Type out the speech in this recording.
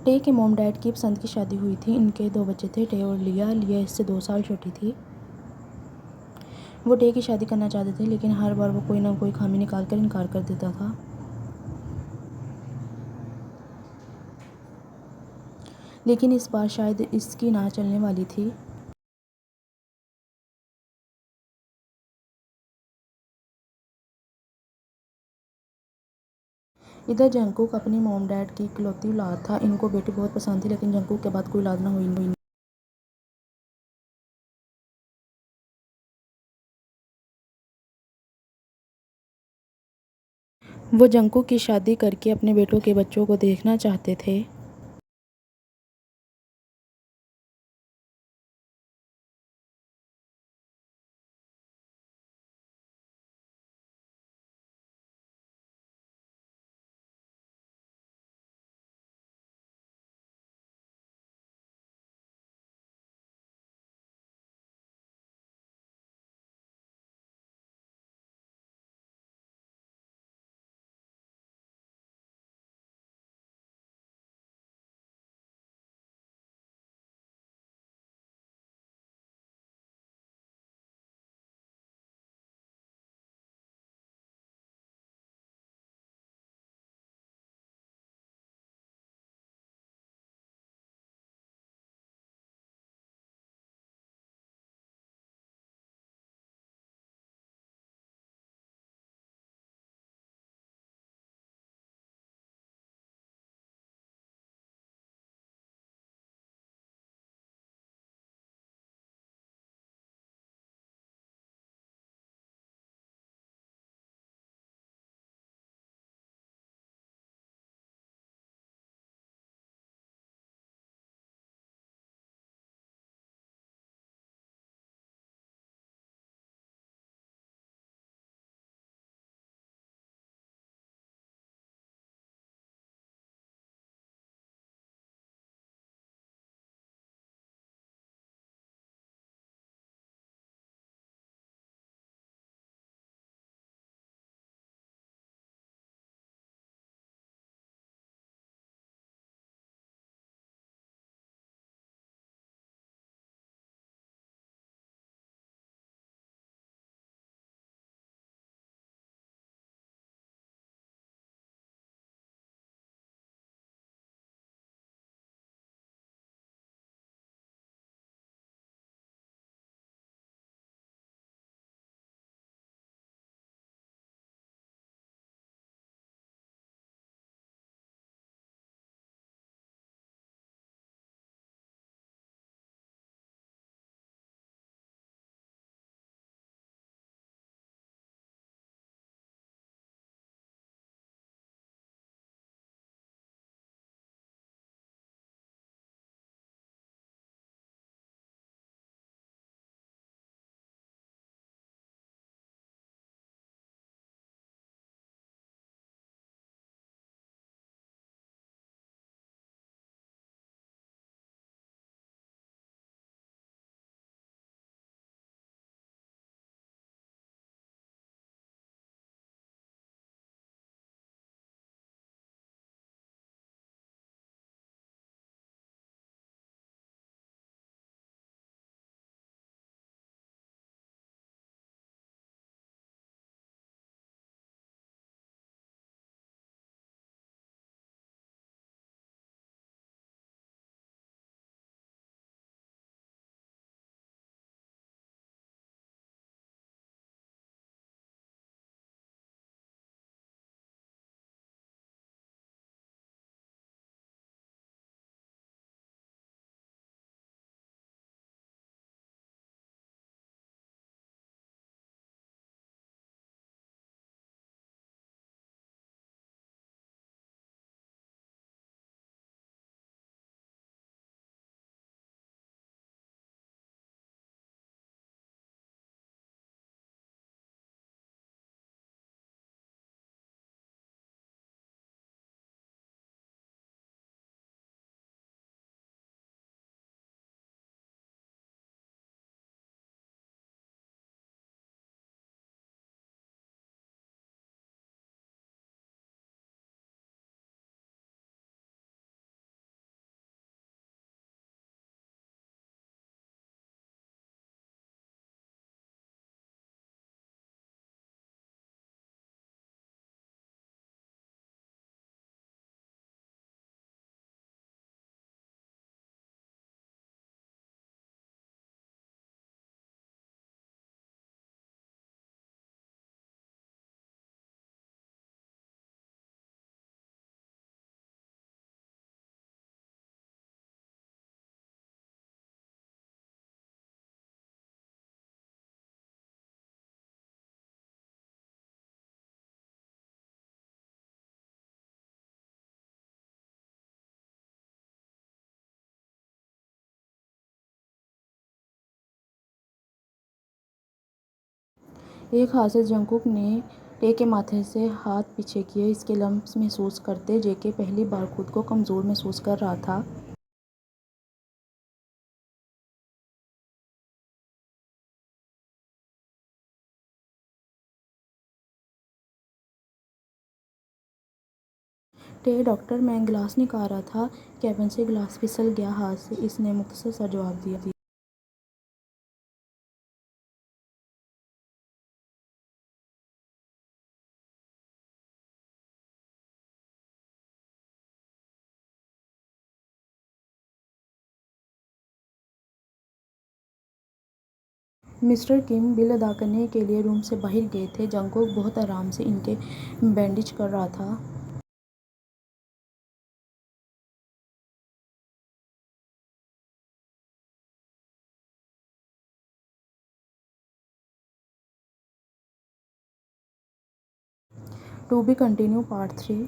टे के mom dad की पसंद की शादी हुई थी। इनके 2 बच्चे थे, टे और लिया। लिया इससे 2 साल छोटी थी। वो टे की शादी करना चाहते थे, लेकिन हर बार वो कोई ना कोई खामी निकाल कर इनकार कर देता था। लेकिन इस बार शायद इसकी ना चलने वाली थी। इधर जंगकुक अपनी मॉम डैड की इकलौती औलाद था। इनको बेटी बहुत पसंद थी, लेकिन जंगकुक के बाद कोई औलाद ना हुई। वो जंगकुक की शादी करके अपने बेटों के बच्चों को देखना चाहते थे। एक हाथ से जंगकुक ने टे के माथे से हाथ पीछे किए, इसके लम्स महसूस करते। जेके पहली बार खुद को कमज़ोर महसूस कर रहा था। टे डॉक्टर, मैं गिलास निकाल रहा था। केविन से गिलास फिसल गया हाथ से। इसने मुख्तसर सा जवाब दिया। मिस्टर किम बिल अदा करने के लिए रूम से बाहर गए थे। जंगकुक बहुत आराम से इनके बैंडेज कर रहा था। To be continue part 3।